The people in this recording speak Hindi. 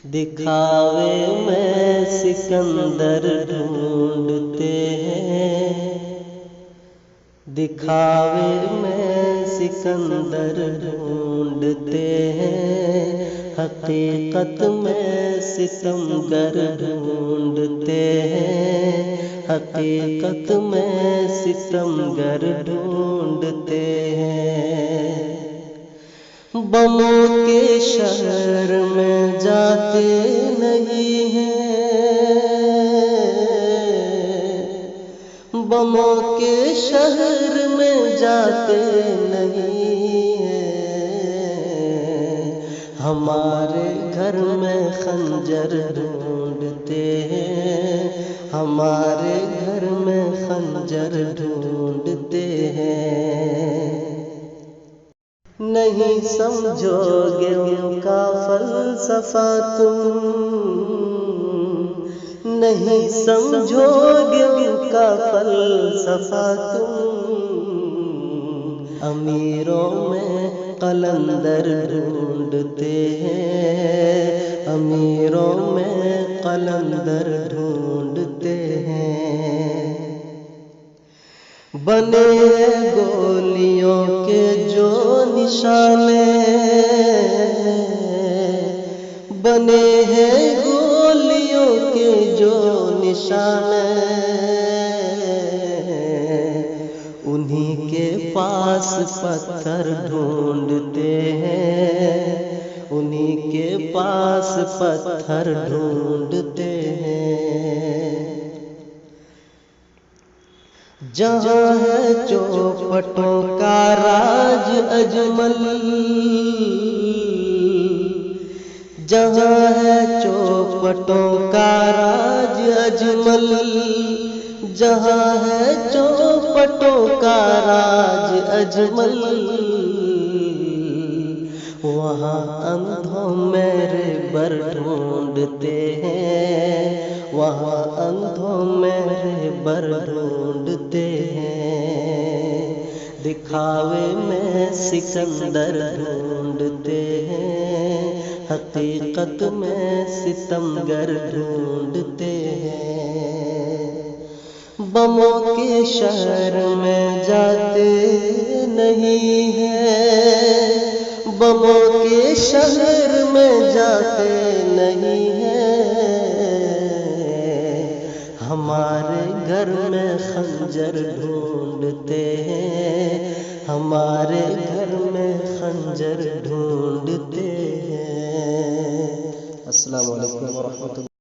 दिखावे में सिकंदर ढूंढते हैं, दिखावे में सिकंदर ढूंढते हैं, हकीकत में सितमगर ढूंढते हैं, हकीकत में सितमगर ढूंढते हैं। बमों के शहर में जाते नहीं हैं, बमों के शहर में जाते नहीं हैं, हमारे घर में खंजर ढूंढते हैं, हमारे घर में खंजर ढूंढते हैं। नहीं समझोगे उनका फलसफा तुम, नहीं समझोगे उनका फलसफा तुम। अमीरों में कलंदर ढूंढते हैं, अमीरों में कलंदर ढूंढते हैं। बने गोलियों के जो निशाने, बने हैं गोलियों के जो निशाने, उन्हीं के पास पत्थर ढूंढते हैं, उन्हीं के पास पत्थर ढूंढते हैं। जहाँ है चौपटों का राज अजमल, जहाँ है चौपटों का राज अजमल, जहाँ है चौपटों का राज अजमल, वहाँ अंधों में रहबर ढूंढते हैं, वहाँ अंधों में रहबर ढूंढते हैं। दिखावे में सिकंदर ढूंढते हैं, हकीकत में सितमगर ढूंढते हैं। बमों के शहर में जाते नहीं हैं, बमों के शहर में जाते नहीं हैं, हमारे घर में खंजर ढूंढते हैं, हमारे घर में खंजर ढूंढते हैं। अस्सलामु अलैकुम व रहमतुल्लाह।